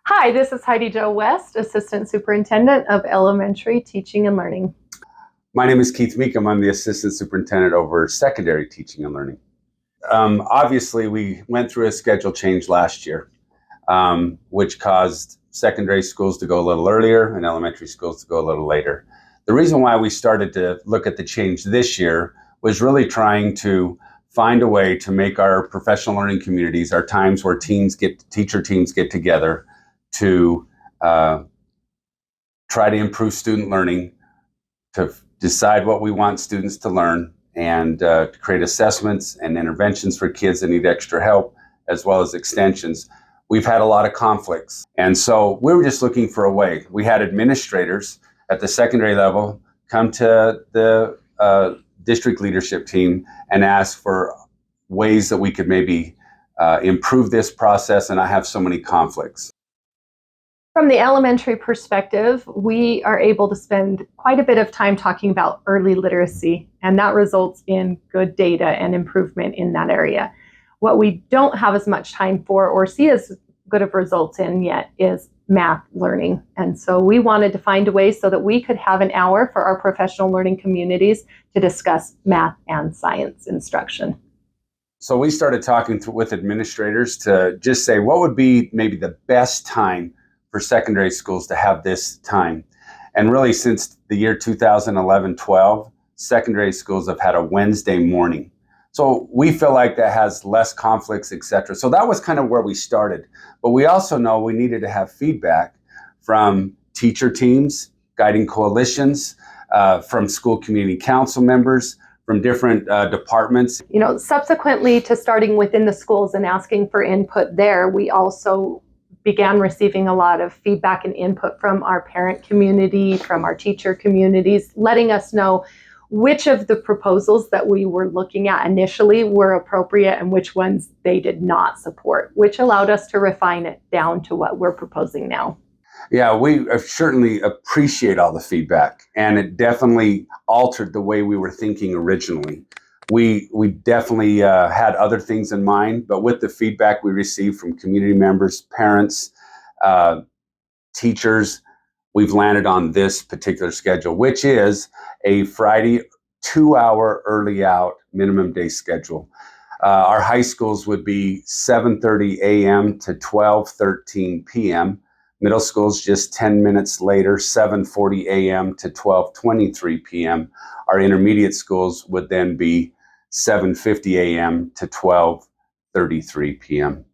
Hi, this is Heidi Jo West, Assistant Superintendent of Elementary Teaching and Learning. My name is Keith Meekum. I'm the Assistant Superintendent over Secondary Teaching and Learning. Obviously, we went through a schedule change last year, which caused secondary schools to go a little earlier and elementary schools to go a little later. The reason why we started to look at the change this year was really trying to find a way to make our professional learning communities, our times where teacher teams get together to try to improve student learning, to decide what we want students to learn, and to create assessments and interventions for kids that need extra help, as well as extensions. We've had a lot of conflicts. And so we were just looking for a way. We had administrators at the secondary level come to the district leadership team and ask for ways that we could maybe improve this process and not have so many conflicts. From the elementary perspective, we are able to spend quite a bit of time talking about early literacy, and that results in good data and improvement in that area. What we don't have as much time for or see as good of results in yet is math learning. And so we wanted to find a way so that we could have an hour for our professional learning communities to discuss math and science instruction. So we started talking with administrators to just say what would be maybe the best time for secondary schools to have this time. And really, since the year 2011-12, secondary schools have had a Wednesday morning. So we feel like that has less conflicts, et cetera. So that was kind of where we started. But we also know we needed to have feedback from teacher teams, guiding coalitions, from school community council members, from different departments. Subsequently to starting within the schools and asking for input there, we also began receiving a lot of feedback and input from our parent community, from our teacher communities, letting us know which of the proposals that we were looking at initially were appropriate and which ones they did not support, which allowed us to refine it down to what we're proposing now. Yeah, we certainly appreciate all the feedback, and it definitely altered the way we were thinking originally. We definitely had other things in mind, but with the feedback we received from community members, parents, teachers, we've landed on this particular schedule, which is a Friday 2-hour early out minimum day schedule. Our high schools would be 7:30 a.m. to 12:13 p.m. Middle schools just 10 minutes later, 7:40 a.m. to 12:23 p.m. Our intermediate schools would then be 7:50 a.m. to 12:33 p.m.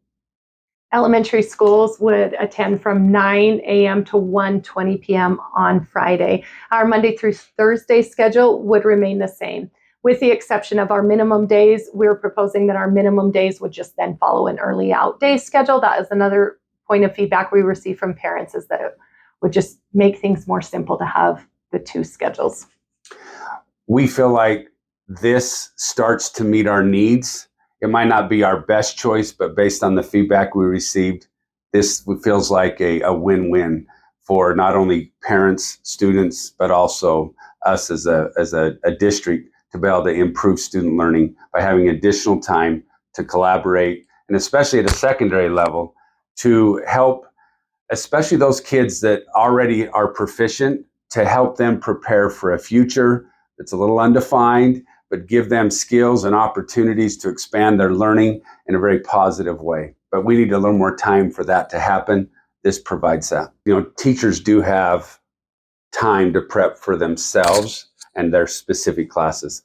Elementary schools would attend from 9 a.m. to 1:20 p.m. on Friday. Our Monday through Thursday schedule would remain the same. With the exception of our minimum days, we're proposing that our minimum days would just then follow an early out day schedule. That is another point of feedback we receive from parents, is that it would just make things more simple to have the two schedules. We feel like this starts to meet our needs. It might not be our best choice, but based on the feedback we received, this feels like a win-win for not only parents, students, but also us as a district to be able to improve student learning by having additional time to collaborate, and especially at a secondary level, to help, especially those kids that already are proficient, to help them prepare for a future that's a little undefined, but give them skills and opportunities to expand their learning in a very positive way. But we need a little more time for that to happen. This provides that. Teachers do have time to prep for themselves and their specific classes.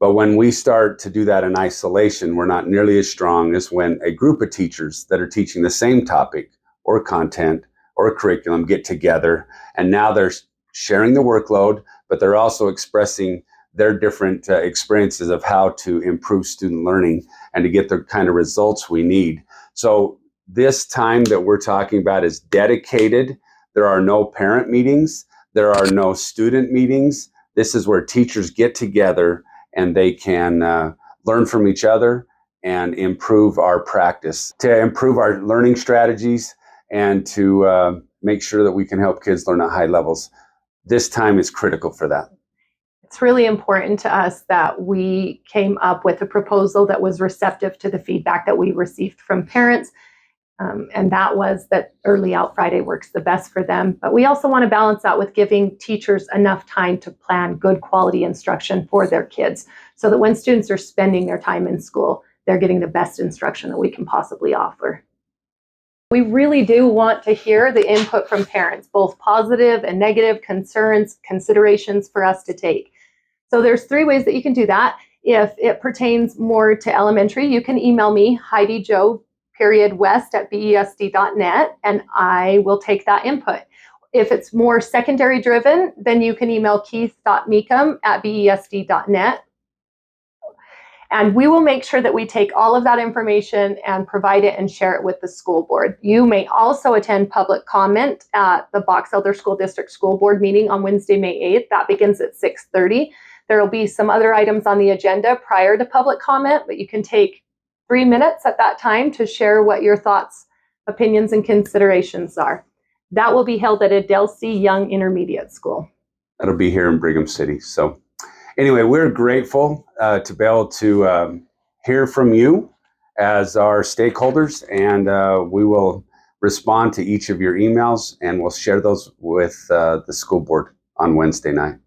But when we start to do that in isolation, we're not nearly as strong as when a group of teachers that are teaching the same topic or content or curriculum get together, and now they're sharing the workload, but they're also expressing their different experiences of how to improve student learning and to get the kind of results we need. So this time that we're talking about is dedicated. There are no parent meetings. There are no student meetings. This is where teachers get together and they can learn from each other and improve our practice, to improve our learning strategies, and to make sure that we can help kids learn at high levels. This time is critical for that. It's really important to us that we came up with a proposal that was receptive to the feedback that we received from parents And that was that early out Friday works the best for them. But we also want to balance that with giving teachers enough time to plan good quality instruction for their kids so that when students are spending their time in school, they're getting the best instruction that we can possibly offer. We really do want to hear the input from parents, both positive and negative concerns, considerations for us to take. So there's 3 ways that you can do that. If it pertains more to elementary, you can email me, Heidi Jo, west@besd.net, and I will take that input. If it's more secondary driven, then you can email keith.meekum@besd.net. And we will make sure that we take all of that information and provide it and share it with the school board. You may also attend public comment at the Box Elder School District School Board meeting on Wednesday, May 8th. That begins at 6:30. There will be some other items on the agenda prior to public comment, but you can take 3 minutes at that time to share what your thoughts, opinions, and considerations are. That will be held at Adelcy Young Intermediate School. That'll be here in Brigham City. So anyway, we're grateful to be able to hear from you as our stakeholders, and we will respond to each of your emails, and we'll share those with the school board on Wednesday night.